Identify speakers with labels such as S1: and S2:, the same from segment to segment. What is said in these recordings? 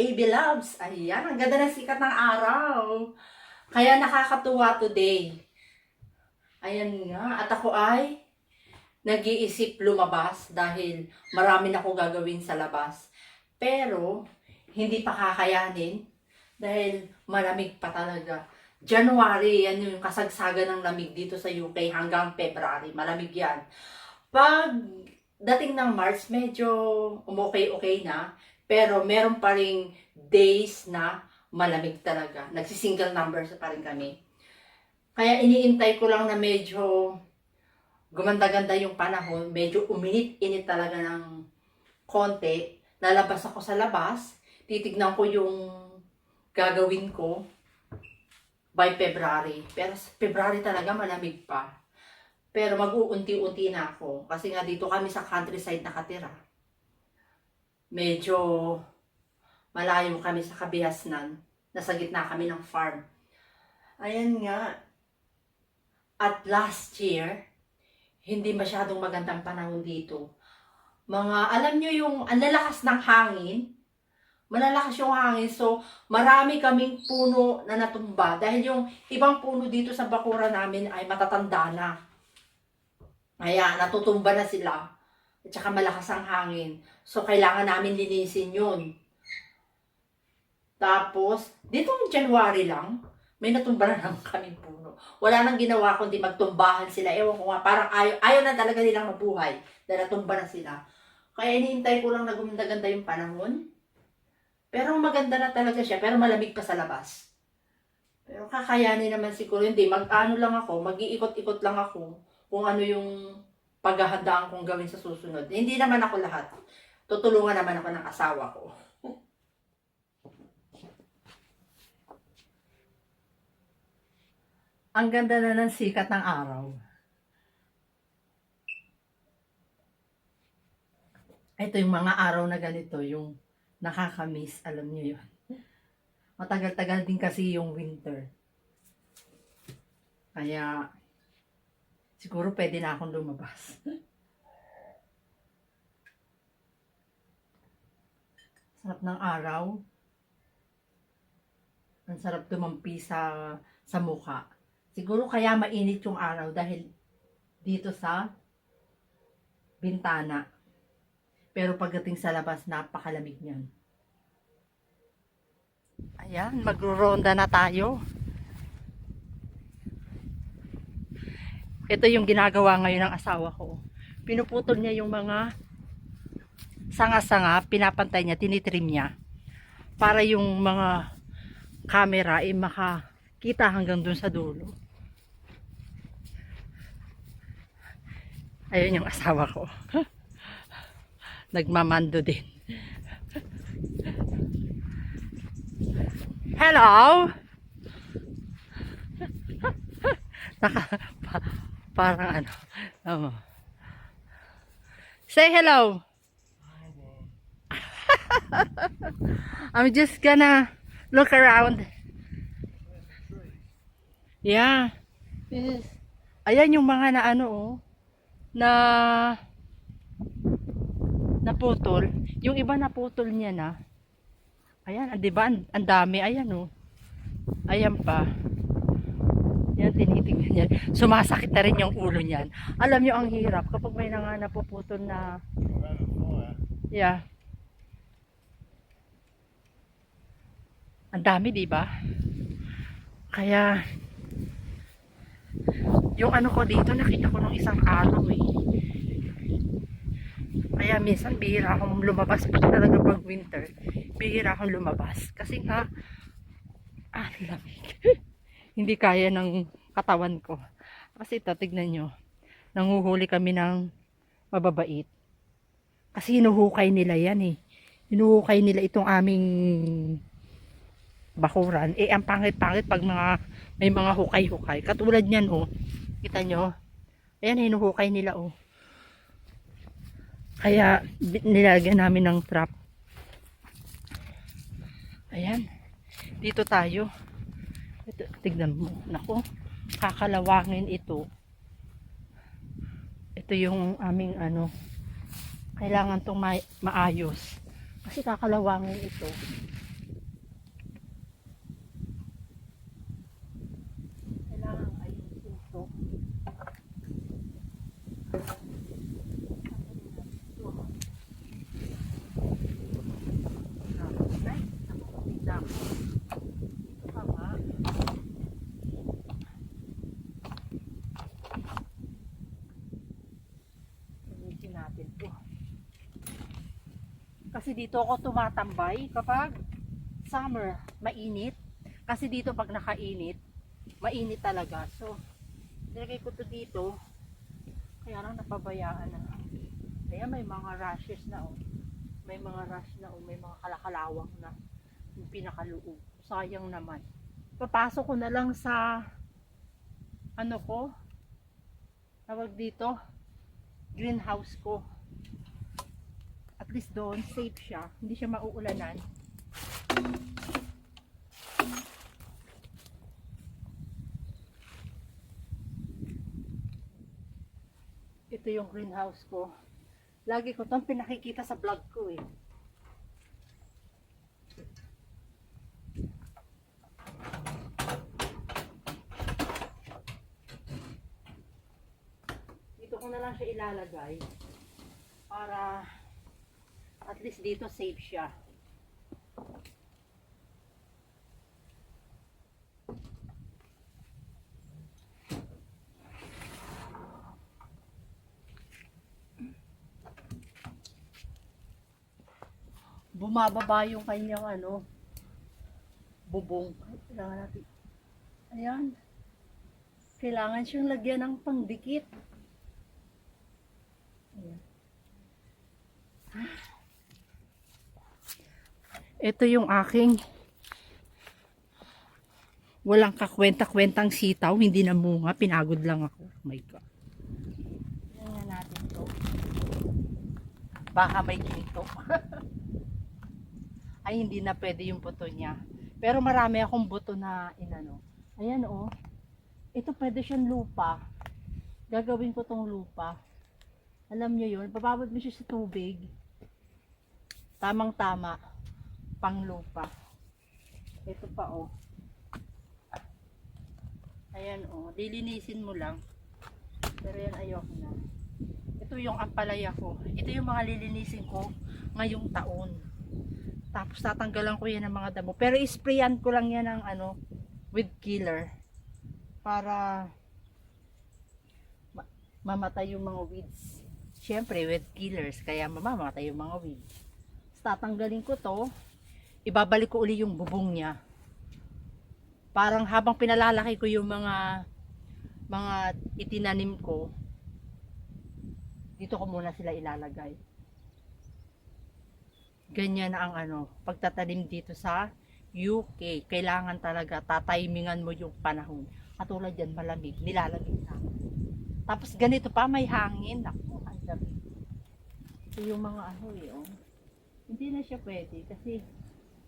S1: AB Loves. Ayan, ang ganda ng sikat ng araw. Kaya nakakatuwa today. Ayan nga, at ako ay nag-iisip lumabas dahil marami na ako gagawin sa labas. Pero, hindi pa kakayanin dahil malamig pa talaga. January, yan yung kasagsagan ng lamig dito sa UK hanggang February. Malamig yan. Pag dating ng March, medyo okay na. Pero meron pa ring days na malamig talaga. Nagsisingle numbers pa rin kami. Kaya iniintay ko lang na medyo gumanda-ganda yung panahon. Medyo uminit-init talaga ng konti. Lalabas ako sa labas. Titignan ko yung gagawin ko by February. Pero sa February talaga malamig pa. Pero mag-uunti-unti na ako. Kasi nga dito kami sa countryside nakatira. Medyo malayo kami sa Kabihasnan. Nasa gitna kami ng farm. Ayan nga. At last year, hindi masyadong magandang panahon dito. Alam nyo yung ang lalakas ng hangin. Malalakas yung hangin. So, marami kaming puno na natumba. Dahil yung ibang puno dito sa bakura namin ay matatanda na. Kaya natutumba na sila. At saka malakas ang hangin. So, kailangan namin linisin yun. Tapos, ditong January lang, may natumba na lang kaming puno. Wala nang ginawa kundi magtumbahan sila. Ewan ko nga, parang ayaw na talaga nilang mabuhay. Dahil natumba na sila. Kaya hinihintay ko lang na gumanda-ganda yung panahon. Pero maganda na talaga siya. Pero malamig pa sa labas. Pero kakayanin naman siguro. Hindi, mag-ano lang ako, mag-iikot-ikot lang ako kung ano yung paghahandaan kong gawin sa susunod. Hindi naman ako lahat. Tutulungan naman ako ng asawa ko. Ang ganda na ng sikat ng araw. Ito yung mga araw na ganito, yung nakakamiss, alam niyo yun. Matagal-tagal din kasi yung winter. Kaya, siguro pwede na akong lumabas. Sarap ng araw. Ang sarap tumampi sa mukha. Siguro kaya mainit yung araw dahil dito sa bintana. Pero pagdating sa labas, napakalamig niyan. Ayan, magro-ronda na tayo. Ito yung ginagawa ngayon ng asawa ko. Pinuputol niya yung mga sanga-sanga, pinapantay niya, tinitrim niya. Para yung mga camera ay makakita hanggang dun sa dulo. Ayun yung asawa ko. Nagmamando din. Hello! Parang ano. Say hello! I'm just gonna look around. Yeah. Ayan yung mga na naputol. Yung iba naputol niya na. Ayan, di ba? Ang dami. Ayan Ayan pa. Yan, tinitingnan niya. Sumasakit na rin yung ulo niyan. Alam niyo ang hirap kapag may napuputol na. Yeah. Ang dami, di ba? Kaya yung ko dito, nakita ko nung isang araw Kaya minsan bihira akong lumabas pag talaga pag winter. Bihira akong lumabas. Kasi nga, lamig. Hindi kaya ng katawan ko. Kasi ito, tignan nyo. Nanguhuli kami ng mababait. Kasi hinuhukay nila yan Hinuhukay nila itong aming bakuran. Ang pangit-pangit pag may mga hukay-hukay. Katulad niyan Kita nyo? Ayan, hinuhukay nila Kaya nilagyan namin ng trap. Ayan. Dito tayo. Ito, tignan mo. Naku, kakalawangin ito. Ito yung aming kailangan tong maayos. Kasi kakalawangin ito. natin to. Kasi dito ako tumatambay kapag summer, mainit. Kasi dito pag nakainit, mainit talaga. So, nilagay ko to dito. Kaya lang napabayaan na. Kaya may mga rashes na oh. May mga rash na oh. May mga kalakalawang na. Yung pinakaloob. Sayang naman. Papasok ko na lang sa ano ko. Tawag dito. Greenhouse ko. At least doon safe siya. Hindi siya mauulanan. Ito yung greenhouse ko. Lagi ko itong pinakikita sa vlog ko eh. Dito ko na lang siya ilalagay para at least dito safe siya. Bumababa yung kanyang ano, bubong. Kailangan natin. Ayan. Kailangan siyang lagyan ng pangdikit. Ayan. Ito yung aking walang kakwenta-kwentang sitaw. Hindi na munga. Pinagod lang ako. Oh my God. Tingnan natin to. Baka may ginto. Ay, hindi na pwede yung buto niya. Pero marami akong buto na inano. Ayan oh. Ito pwede siyang lupa. Gagawin ko tong lupa. Alam nyo yun, bababad mo siya sa tubig. Tamang-tama. Pang lupa. Ito pa oh. Ayan oh. Lilinisin mo lang. Pero yan ayoko na. Ito yung ampalaya ko. Ito yung mga lilinisin ko ngayong taon. Tapos tatanggalan ko yan ng mga damo. Pero isprayan ko lang yan ng ano, with killer. Para mamatay yung mga weeds. Siyempre with killers. Kaya mamamatay yung mga weeds. Tapos tatanggalin ko to. Ibabalik ko uli yung bubong niya. Parang habang pinalalaki ko yung mga itinanim ko, dito ko muna sila ilalagay. Ganyan na ang ano, pagtatanim dito sa UK. Kailangan talaga tatimingan mo yung panahon. Katulad yan, malamig, nilalamig na. Tapos ganito pa, may hangin. Ako, ang dami. Ito yung mga ano eh, oh. Hindi na siya pwede kasi,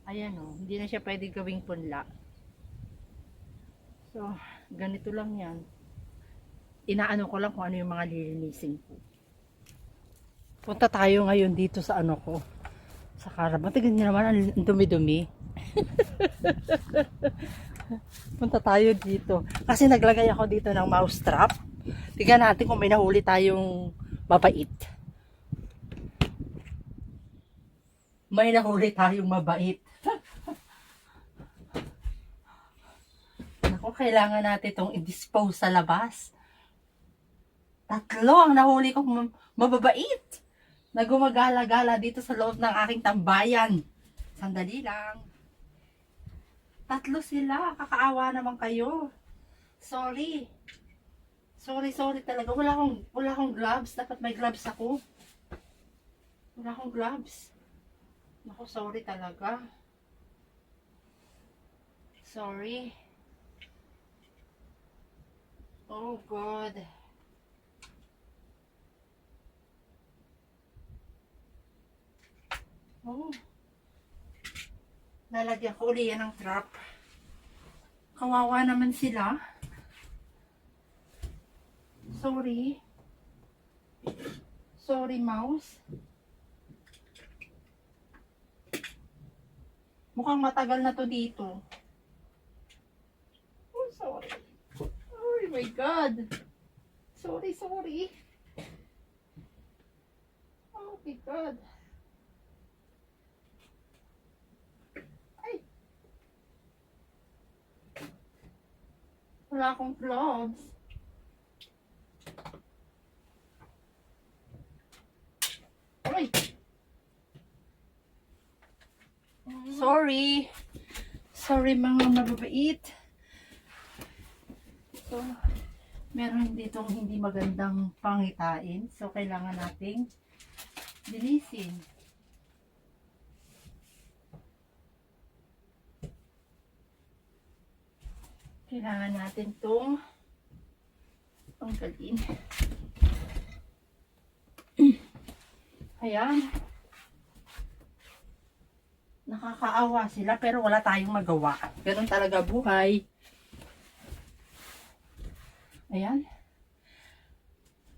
S1: ayan oh, hindi na siya pwede gawing punla. So, ganito lang yan. Inaano ko lang kung ano yung mga lilinisin ko. Punta tayo ngayon dito sa ano ko. Sa caravan. Tignan nyo naman, ang dumi-dumi. Punta tayo dito. Kasi naglagay ako dito ng mouse trap. Tignan natin kung may nahuli tayong mabait. May nahuli tayong mabait. Naku, kailangan natin itong i-dispose sa labas. 3 ang nahuli kong mababait na gumagala-gala dito sa loob ng aking tambayan. Sandali lang. 3 sila. Kakaawa naman kayo. Sorry. Sorry talaga. Wala akong gloves. Dapat may gloves ako. Wala akong gloves. Naku, sorry talaga. Sorry. Oh God. Oh. Lalagyan ko uli yan ng trap. Kawawa naman sila. Sorry. Sorry, mouse. Mukhang matagal na to dito. Oh, sorry. Oh my God. Sorry. Oh my God. Wala akong gloves. Sorry. Sorry mga mababait. So, meron ditong hindi magandang pangitain. So, kailangan nating linisin. Kailangan natin itong tanggalin. Ayan. Nakakaawa sila pero wala tayong magawa. Ganun talaga buhay. Ayan.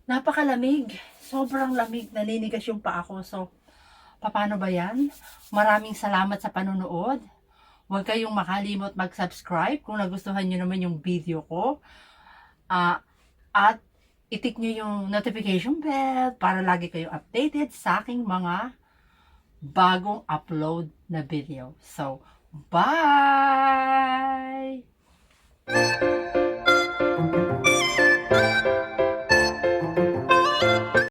S1: Napakalamig. Sobrang lamig. Naninigas yung paa ko. So, paano ba yan? Maraming salamat sa panonood. Huwag kayong makalimot mag-subscribe kung nagustuhan nyo naman yung video ko. At itik nyo yung notification bell para lagi kayong updated sa aking mga bagong upload na video. So, bye!